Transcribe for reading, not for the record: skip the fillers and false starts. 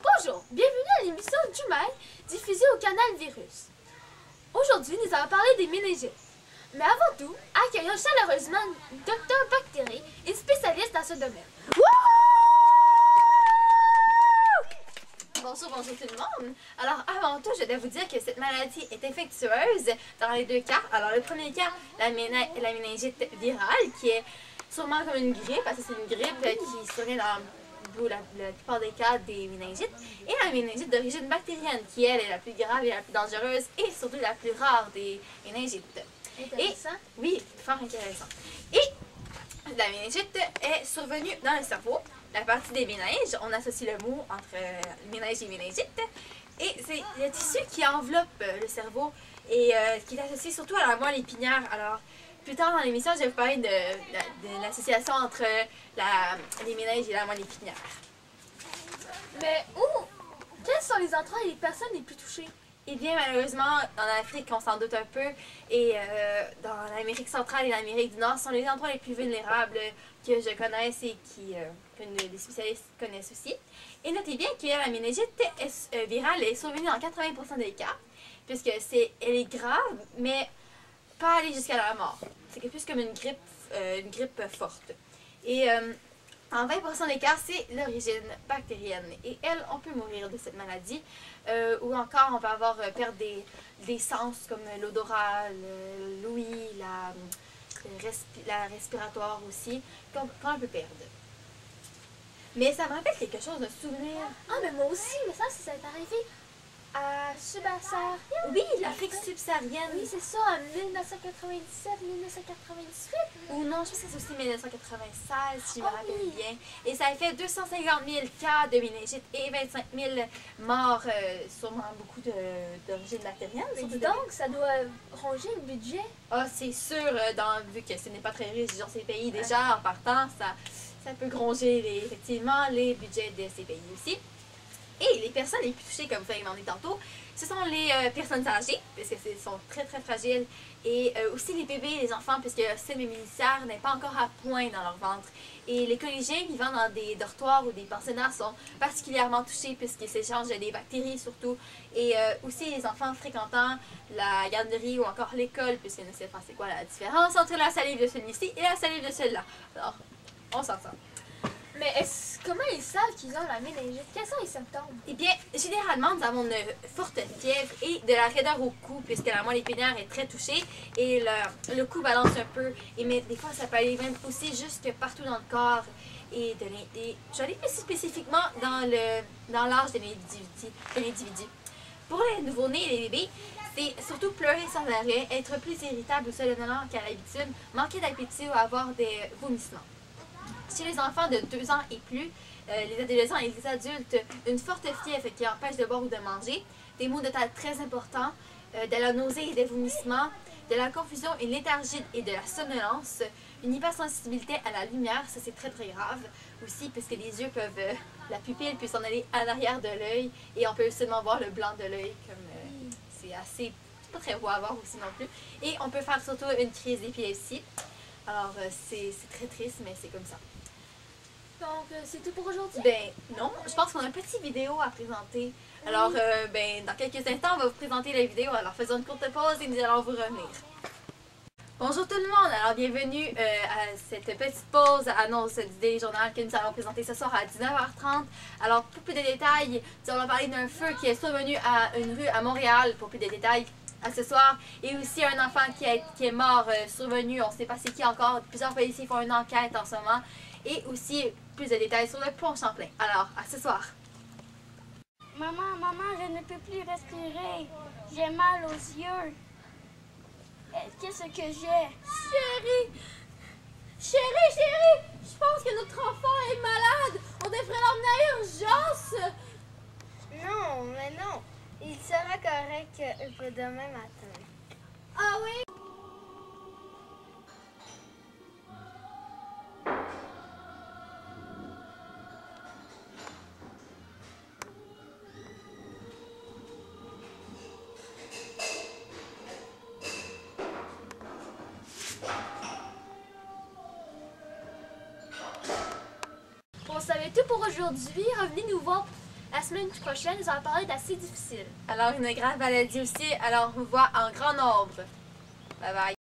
Bonjour, bienvenue à l'émission Jumai, diffusée au canal Virus. Aujourd'hui, nous allons parler des méningites. Mais avant tout, accueillons chaleureusement Dr Bactérie, une spécialiste dans ce domaine. Bonjour tout le monde. Alors avant tout, je dois vous dire que cette maladie est infectieuse dans les deux cas. Alors le premier cas, la méningite virale, qui est sûrement comme une grippe, parce que c'est une grippe qui survient dans la plupart des cas des méningites. Et la méningite d'origine bactérienne, qui elle est la plus grave et la plus dangereuse et surtout la plus rare des méningites. Intéressant. Oui, fort intéressant. Et la méningite est survenue dans le cerveau. La partie des méninges, on associe le mot entre méninge et méningite. Et c'est le tissu qui enveloppe le cerveau et qui est associé surtout à la moelle épinière. Alors, plus tard dans l'émission, je vais vous parler de l'association entre les méninges et la moelle épinière. Mais quels sont les endroits et les personnes les plus touchées? Eh bien, malheureusement, en Afrique, on s'en doute un peu, et dans l'Amérique centrale et l'Amérique du Nord sont les endroits les plus vulnérables que je connaisse et que les spécialistes connaissent aussi. Et notez bien que la méningite virale est survenue dans 80% des cas, puisque elle est grave, mais pas aller jusqu'à la mort. C'est plus comme une grippe forte. Et en 20% des cas, c'est l'origine bactérienne. Et elle, on peut mourir de cette maladie. Ou encore, on va avoir perdre des sens comme l'odorat, l'ouïe, la respiratoire aussi, qu'on peut perdre. Mais ça me rappelle quelque chose, un souvenir. Ah, mais moi aussi, mais ça s'est arrivé à Subsaharienne. Oui, l'Afrique subsaharienne. Oui, c'est ça, en 1997-1998. Ou non, je pense que c'est aussi 1996, si je me rappelle bien. Et ça a fait 250 000 cas de méningite et 25 000 morts, sûrement beaucoup d'origine bactérienne. Mais dis donc, ça doit ronger le budget. Ah, c'est sûr, vu que ce n'est pas très riche dans ces pays déjà, en partant, ça peut gronger effectivement les budgets de ces pays aussi. Et les personnes les plus touchées, comme vous avez demandé tantôt, ce sont les personnes âgées, puisque sont très très fragiles, et aussi les bébés et les enfants, puisque le système immunitaire n'est pas encore à point dans leur ventre. Et les collégiens vivant dans des dortoirs ou des pensionnats sont particulièrement touchés, puisqu'ils s'échangent des bactéries surtout. Et aussi les enfants fréquentant la garderie ou encore l'école, puisqu'ils ne savent pas c'est quoi la différence entre la salive de celui-ci et la salive de celui-là. Alors, on s'en sort. Mais comment ils savent qu'ils ont la méningite? Quels sont les symptômes? Eh bien, généralement, nous avons une forte fièvre et de la raideur au cou, puisque la moelle épinière est très touchée et le cou balance un peu. Mais des fois, ça peut aller même aussi jusque partout dans le corps. Et je vais aller plus spécifiquement dans l'âge de l'individu. Pour les nouveau-nés et les bébés, c'est surtout pleurer sans arrêt, être plus irritable ou somnolent qu'à l'habitude, manquer d'appétit ou avoir des vomissements. Chez les enfants de 2 ans et plus, les adolescents et les adultes, une forte fièvre qui empêche de boire ou de manger, des maux de tête très importants, de la nausée et des vomissements, de la confusion, une léthargie et de la somnolence, une hypersensibilité à la lumière, ça c'est très très grave aussi, puisque les yeux peuvent, la pupille peut s'en aller à l'arrière de l'œil et on peut seulement voir le blanc de l'œil, comme c'est pas très beau à voir aussi non plus. Et on peut faire surtout une crise d'épilepsie. Alors c'est très triste, mais c'est comme ça. Donc, c'est tout pour aujourd'hui? Ben non, je pense qu'on a une petite vidéo à présenter. Alors, dans quelques instants, on va vous présenter la vidéo. Alors, faisons une courte pause et nous allons vous revenir. Bonjour tout le monde, alors bienvenue à cette petite pause annonce du Daily Journal que nous allons présenter ce soir à 19h30. Alors, pour plus de détails, nous allons parler d'un feu qui est survenu à une rue à Montréal, pour plus de détails à ce soir. Et aussi un enfant qui est mort, survenu, on ne sait pas c'est qui encore. Plusieurs policiers font une enquête en ce moment. Et aussi plus de détails sur le pont Champlain. Alors, à ce soir. Maman, je ne peux plus respirer. J'ai mal aux yeux. Qu'est-ce que j'ai? Chérie, je pense que notre enfant est malade. On devrait l'emmener à urgence. Non, mais non. Il sera correct pour demain matin. Ah oui? Vous savez tout pour aujourd'hui. Revenez nous voir la semaine semaine prochaine, nous allons parler d'assez difficile. Alors, une grave maladie aussi. Alors, on vous voit en grand nombre. Bye bye.